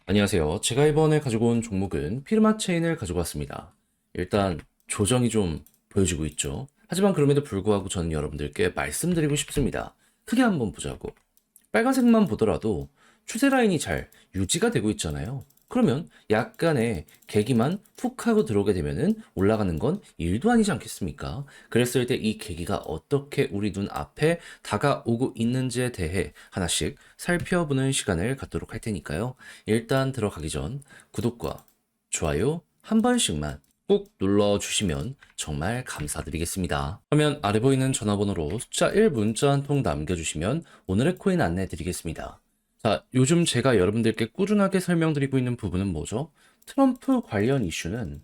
안녕하세요. 제가 이번에 가지고 온 종목은 피르마 체인을 가지고 왔습니다. 일단 조정이 좀 보여지고 있죠. 하지만 그럼에도 불구하고 저는 여러분들께 말씀드리고 싶습니다. 크게 한번 보자고. 빨간색만 보더라도 추세 라인이 잘 유지가 되고 있잖아요. 그러면 약간의 계기만 훅 하고 들어오게 되면은 올라가는 건 일도 아니지 않겠습니까? 그랬을 때 이 계기가 어떻게 우리 눈 앞에 다가오고 있는지에 대해 하나씩 살펴보는 시간을 갖도록 할 테니까요. 일단 들어가기 전 구독과 좋아요 한 번씩만 꼭 눌러주시면 정말 감사드리겠습니다. 화면 아래 보이는 전화번호로 숫자 1 문자 한 통 남겨주시면 오늘의 코인 안내 드리겠습니다. 자, 요즘 제가 여러분들께 꾸준하게 설명드리고 있는 부분은 뭐죠? 트럼프 관련 이슈는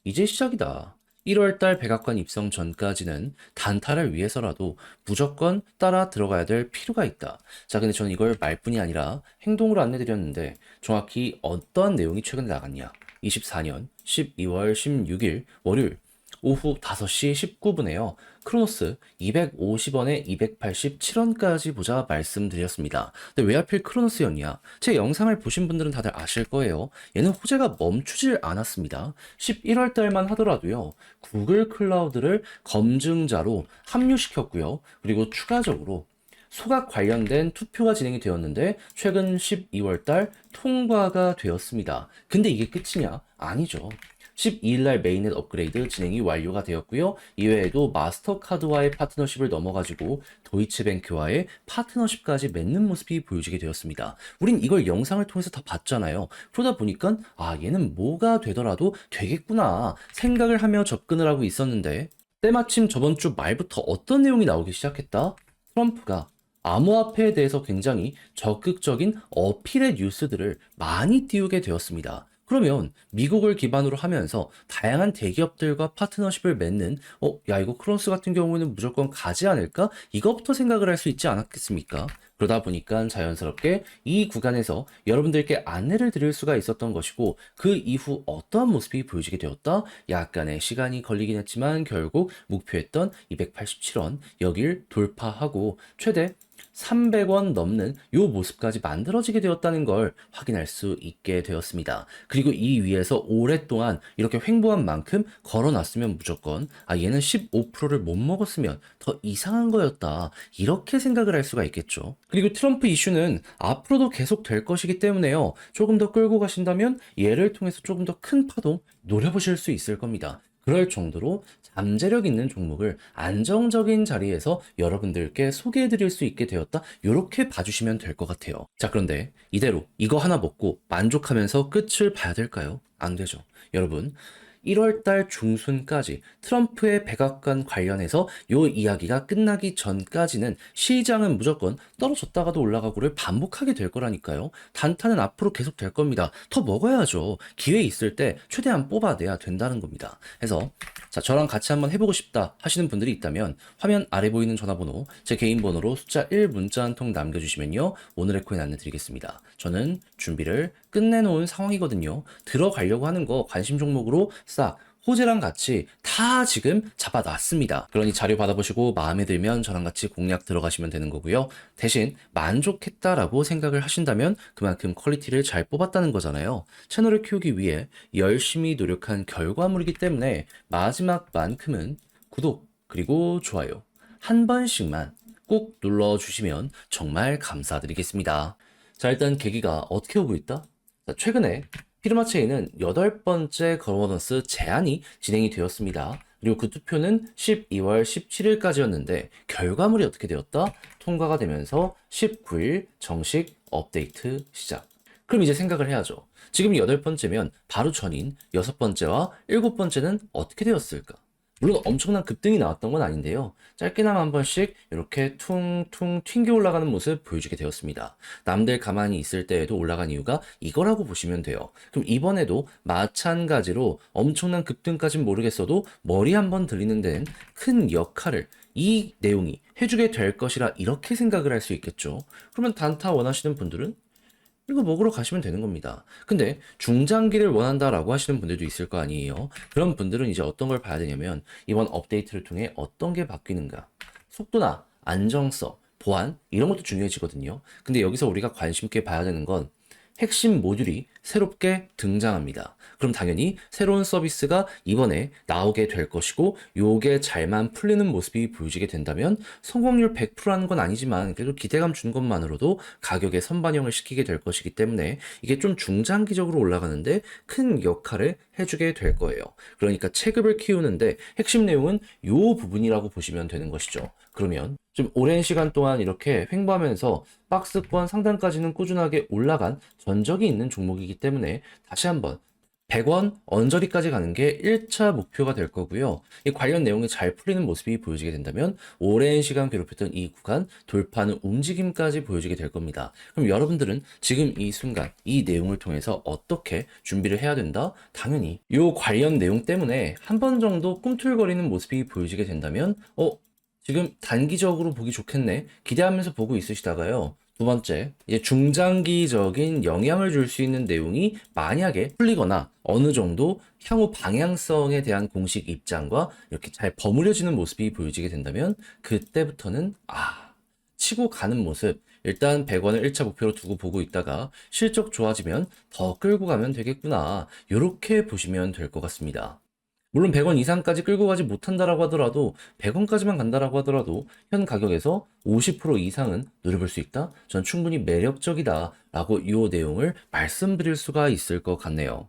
이제 시작이다. 1월달 백악관 입성 전까지는 단타를 위해서라도 무조건 따라 들어가야 될 필요가 있다. 자, 근데 저는 이걸 말뿐이 아니라 행동으로 안내드렸는데 정확히 어떤 내용이 최근에 나갔냐? 24년 12월 16일 월요일 오후 5시 19분에요. 크로노스 250원에 287원까지 보자 말씀드렸습니다. 근데 왜 하필 크로노스였냐? 제 영상을 보신 분들은 다들 아실 거예요. 얘는 호재가 멈추질 않았습니다. 11월 달만 하더라도요. 구글 클라우드를 검증자로 합류시켰고요. 그리고 추가적으로 소각 관련된 투표가 진행이 되었는데 최근 12월 달 통과가 되었습니다. 근데 이게 끝이냐? 아니죠. 12일 날 메인넷 업그레이드 진행이 완료가 되었고요. 이외에도 마스터카드와의 파트너십을 넘어가지고 도이치뱅크와의 파트너십까지 맺는 모습이 보여지게 되었습니다. 우린 이걸 영상을 통해서 다 봤잖아요. 그러다 보니까 얘는 뭐가 되더라도 되겠구나 생각을 하며 접근을 하고 있었는데 때마침 저번 주 말부터 어떤 내용이 나오기 시작했다? 트럼프가 암호화폐에 대해서 굉장히 적극적인 어필의 뉴스들을 많이 띄우게 되었습니다. 그러면 미국을 기반으로 하면서 다양한 대기업들과 파트너십을 맺는 야 이거 크로스 같은 경우에는 무조건 가지 않을까? 이것부터 생각을 할 수 있지 않았겠습니까? 그러다 보니까 자연스럽게 이 구간에서 여러분들께 안내를 드릴 수가 있었던 것이고 그 이후 어떠한 모습이 보여지게 되었다? 약간의 시간이 걸리긴 했지만 결국 목표했던 287원 여길 돌파하고 최대 300원 넘는 요 모습까지 만들어지게 되었다는 걸 확인할 수 있게 되었습니다. 그리고 이 위에서 오랫동안 이렇게 횡보한 만큼 걸어놨으면 무조건 얘는 15%를 못 먹었으면 더 이상한 거였다. 이렇게 생각을 할 수가 있겠죠. 그리고 트럼프 이슈는 앞으로도 계속 될 것이기 때문에요. 조금 더 끌고 가신다면 얘를 통해서 조금 더 큰 파동 노려보실 수 있을 겁니다. 그럴 정도로 잠재력 있는 종목을 안정적인 자리에서 여러분들께 소개해 드릴 수 있게 되었다. 이렇게 봐주시면 될 것 같아요. 자, 그런데 이대로 이거 하나 먹고 만족하면서 끝을 봐야 될까요? 안 되죠. 여러분, 1월 달 중순까지 트럼프의 백악관 관련해서 요 이야기가 끝나기 전까지는 시장은 무조건 떨어졌다가도 올라가고를 반복하게 될 거라니까요. 단타는 앞으로 계속 될 겁니다. 더 먹어야죠. 기회 있을 때 최대한 뽑아내야 된다는 겁니다. 그래서 자, 저랑 같이 한번 해보고 싶다 하시는 분들이 있다면 화면 아래 보이는 전화번호 제 개인 번호로 숫자 1 문자 한 통 남겨주시면요. 오늘의 코인 안내드리겠습니다. 저는 준비를 끝내놓은 상황이거든요. 들어가려고 하는 거 관심 종목으로 싹 호재랑 같이 다 지금 잡아놨습니다. 그러니 자료 받아보시고 마음에 들면 저랑 같이 공략 들어가시면 되는 거고요. 대신 만족했다라고 생각을 하신다면 그만큼 퀄리티를 잘 뽑았다는 거잖아요. 채널을 키우기 위해 열심히 노력한 결과물이기 때문에 마지막만큼은 구독 그리고 좋아요 한 번씩만 꼭 눌러주시면 정말 감사드리겠습니다. 자, 일단 계기가 어떻게 오고 있다? 자, 최근에 피르마체인은 8번째 거버넌스 제안이 진행이 되었습니다. 그리고 그 투표는 12월 17일까지였는데 결과물이 어떻게 되었다? 통과가 되면서 19일 정식 업데이트 시작. 그럼 이제 생각을 해야죠. 지금 8번째면 바로 전인 6번째와 7번째는 어떻게 되었을까? 물론 엄청난 급등이 나왔던 건 아닌데요. 짧게나마 한 번씩 이렇게 퉁퉁 튕겨 올라가는 모습 보여주게 되었습니다. 남들 가만히 있을 때에도 올라간 이유가 이거라고 보시면 돼요. 그럼 이번에도 마찬가지로 엄청난 급등까진 모르겠어도 머리 한번 들리는 데는 큰 역할을 이 내용이 해주게 될 것이라 이렇게 생각을 할 수 있겠죠. 그러면 단타 원하시는 분들은 이거 먹으러 가시면 되는 겁니다. 근데 중장기를 원한다라고 하시는 분들도 있을 거 아니에요. 그런 분들은 이제 어떤 걸 봐야 되냐면 이번 업데이트를 통해 어떤 게 바뀌는가. 속도나 안정성, 보안 이런 것도 중요해지거든요. 근데 여기서 우리가 관심 있게 봐야 되는 건 핵심 모듈이 새롭게 등장합니다. 그럼 당연히 새로운 서비스가 이번에 나오게 될 것이고 요게 잘만 풀리는 모습이 보여지게 된다면 성공률 100%라는 건 아니지만 그래도 기대감 주는 것만으로도 가격에 선반영을 시키게 될 것이기 때문에 이게 좀 중장기적으로 올라가는데 큰 역할을 해주게 될 거예요. 그러니까 체급을 키우는데 핵심 내용은 요 부분이라고 보시면 되는 것이죠. 그러면 좀 오랜 시간 동안 이렇게 횡보하면서 박스권 상단까지는 꾸준하게 올라간 전적이 있는 종목이기 때문에 다시 한번 100원 언저리까지 가는 게 1차 목표가 될 거고요. 이 관련 내용이 잘 풀리는 모습이 보여지게 된다면 오랜 시간 괴롭혔던 이 구간 돌파하는 움직임까지 보여지게 될 겁니다. 그럼 여러분들은 지금 이 순간 이 내용을 통해서 어떻게 준비를 해야 된다? 당연히 이 관련 내용 때문에 한 번 정도 꿈틀거리는 모습이 보여지게 된다면 지금 단기적으로 보기 좋겠네 기대하면서 보고 있으시다가요. 두 번째, 이제 중장기적인 영향을 줄 수 있는 내용이 만약에 풀리거나 어느 정도 향후 방향성에 대한 공식 입장과 이렇게 잘 버무려지는 모습이 보여지게 된다면 그때부터는 치고 가는 모습 일단 100원을 1차 목표로 두고 보고 있다가 실적 좋아지면 더 끌고 가면 되겠구나 이렇게 보시면 될 것 같습니다. 물론 100원 이상까지 끌고 가지 못한다라고 하더라도 100원까지만 간다라고 하더라도 현 가격에서 50% 이상은 노려볼 수 있다? 전 충분히 매력적이다라고 이 내용을 말씀드릴 수가 있을 것 같네요.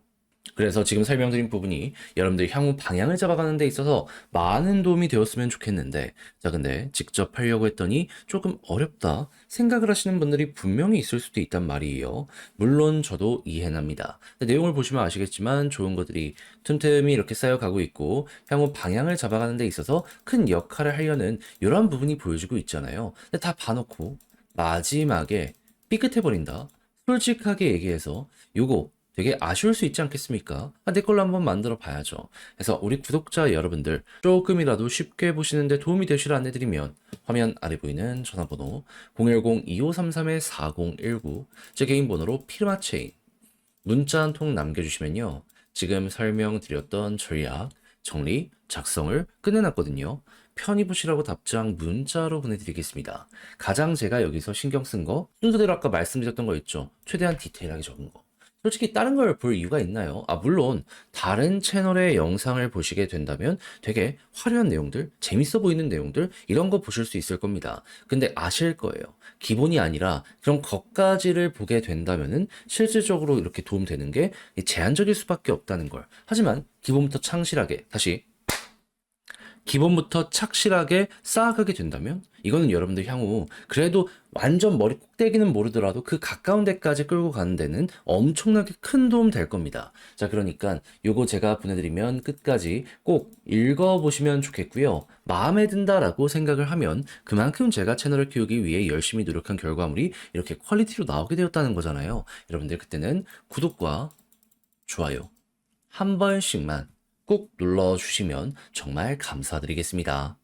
그래서 지금 설명드린 부분이 여러분들 향후 방향을 잡아가는 데 있어서 많은 도움이 되었으면 좋겠는데 자 근데 직접 하려고 했더니 조금 어렵다 생각을 하시는 분들이 분명히 있을 수도 있단 말이에요. 물론 저도 이해합니다. 내용을 보시면 아시겠지만 좋은 것들이 틈틈이 이렇게 쌓여가고 있고 향후 방향을 잡아가는 데 있어서 큰 역할을 하려는 이러한 부분이 보여지고 있잖아요. 근데 다 봐놓고 마지막에 삐끗해버린다. 솔직하게 얘기해서 요거 되게 아쉬울 수 있지 않겠습니까? 내 걸로 한번 만들어 봐야죠. 그래서 우리 구독자 여러분들 조금이라도 쉽게 보시는데 도움이 되시라 안내드리면 화면 아래 보이는 전화번호 010-2533-4019 제 개인 번호로 피르마체인 문자 한 통 남겨주시면요. 지금 설명드렸던 전략, 정리, 작성을 끝내놨거든요. 편히 보시라고 답장 문자로 보내드리겠습니다. 가장 제가 여기서 신경 쓴 거, 순서대로 아까 말씀드렸던 거 있죠. 최대한 디테일하게 적은 거. 솔직히 다른 걸 볼 이유가 있나요? 물론 다른 채널의 영상을 보시게 된다면 되게 화려한 내용들, 재밌어 보이는 내용들 이런 거 보실 수 있을 겁니다. 근데 아실 거예요. 기본이 아니라 그런 것까지를 보게 된다면은 실질적으로 이렇게 도움되는 게 제한적일 수밖에 없다는 걸. 하지만 기본부터 창실하게 기본부터 착실하게 쌓아가게 된다면 이거는 여러분들 향후 그래도 완전 머리 꼭대기는 모르더라도 그 가까운 데까지 끌고 가는 데는 엄청나게 큰 도움 될 겁니다. 자, 그러니까 요거 제가 보내드리면 끝까지 꼭 읽어보시면 좋겠고요. 마음에 든다라고 생각을 하면 그만큼 제가 채널을 키우기 위해 열심히 노력한 결과물이 이렇게 퀄리티로 나오게 되었다는 거잖아요. 여러분들 그때는 구독과 좋아요 한 번씩만 꼭 눌러주시면 정말 감사드리겠습니다.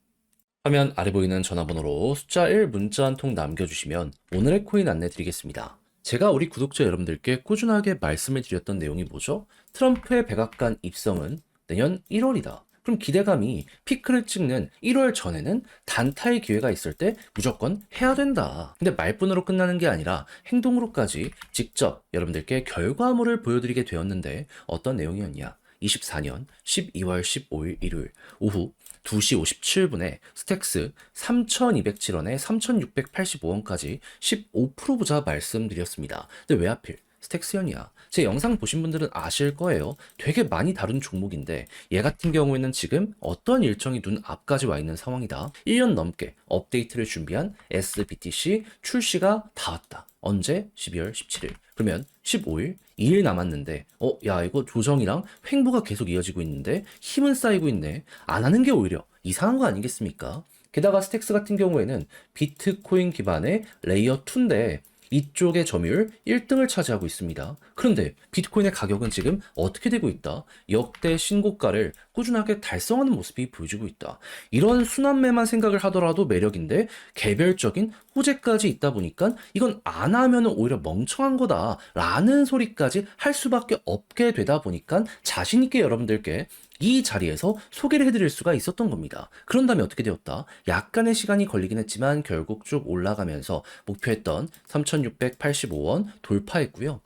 화면 아래 보이는 전화번호로 숫자 1 문자 한 통 남겨주시면 오늘의 코인 안내 드리겠습니다. 제가 우리 구독자 여러분들께 꾸준하게 말씀을 드렸던 내용이 뭐죠? 트럼프의 백악관 입성은 내년 1월이다. 그럼 기대감이 피크를 찍는 1월 전에는 단타의 기회가 있을 때 무조건 해야 된다. 근데 말뿐으로 끝나는 게 아니라 행동으로까지 직접 여러분들께 결과물을 보여드리게 되었는데 어떤 내용이었냐? 24년 12월 15일 일요일 오후 2시 57분에 스택스 3,207원에 3,685원까지 15% 보자 말씀드렸습니다. 근데 왜 하필 스택스연이야? 제 영상 보신 분들은 아실 거예요. 되게 많이 다룬 종목인데 얘 같은 경우에는 지금 어떤 일정이 눈 앞까지 와 있는 상황이다. 1년 넘게 업데이트를 준비한 SBTC 출시가 다 왔다. 언제? 12월 17일. 그러면 15일, 2일 남았는데 야 이거 조정이랑 횡보가 계속 이어지고 있는데 힘은 쌓이고 있네. 안 하는 게 오히려 이상한 거 아니겠습니까? 게다가 스택스 같은 경우에는 비트코인 기반의 레이어 2인데 이쪽의 점유율 1등을 차지하고 있습니다. 그런데 비트코인의 가격은 지금 어떻게 되고 있다? 역대 신고가를 꾸준하게 달성하는 모습이 보여지고 있다. 이런 순환매만 생각을 하더라도 매력인데 개별적인 호재까지 있다 보니까 이건 안 하면 오히려 멍청한 거다라는 소리까지 할 수밖에 없게 되다 보니까 자신 있게 여러분들께 이 자리에서 소개를 해드릴 수가 있었던 겁니다. 그런 다음에 어떻게 되었다? 약간의 시간이 걸리긴 했지만 결국 쭉 올라가면서 목표했던 3,685원 돌파했고요.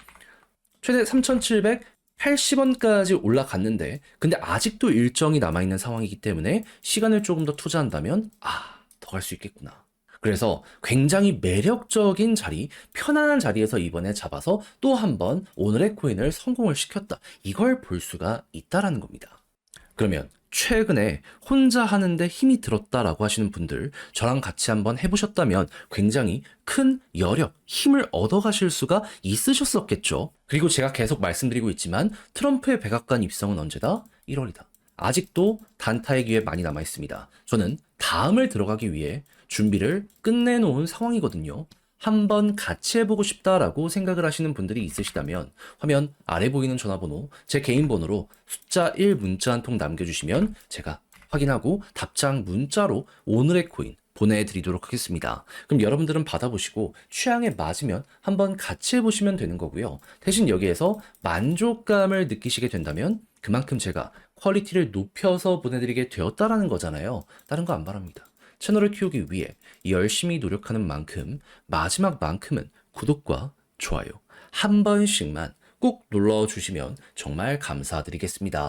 최대 3,780원까지 올라갔는데 근데 아직도 일정이 남아있는 상황이기 때문에 시간을 조금 더 투자한다면 더 갈 수 있겠구나. 그래서 굉장히 매력적인 자리, 편안한 자리에서 이번에 잡아서 또 한 번 오늘의 코인을 성공을 시켰다. 이걸 볼 수가 있다라는 겁니다. 그러면 최근에 혼자 하는데 힘이 들었다라고 하시는 분들 저랑 같이 한번 해보셨다면 굉장히 큰 여력, 힘을 얻어가실 수가 있으셨었겠죠. 그리고 제가 계속 말씀드리고 있지만 트럼프의 백악관 입성은 언제다? 1월이다. 아직도 단타의 기회 많이 남아 있습니다. 저는 다음을 들어가기 위해 준비를 끝내놓은 상황이거든요. 한번 같이 해보고 싶다라고 생각을 하시는 분들이 있으시다면 화면 아래 보이는 전화번호, 제 개인 번호로 숫자 1 문자 한 통 남겨주시면 제가 확인하고 답장 문자로 오늘의 코인 보내드리도록 하겠습니다. 그럼 여러분들은 받아보시고 취향에 맞으면 한번 같이 해보시면 되는 거고요. 대신 여기에서 만족감을 느끼시게 된다면 그만큼 제가 퀄리티를 높여서 보내드리게 되었다라는 거잖아요. 다른 거 안 바랍니다. 채널을 키우기 위해 열심히 노력하는 만큼 마지막만큼은 구독과 좋아요 한 번씩만 꼭 눌러주시면 정말 감사드리겠습니다.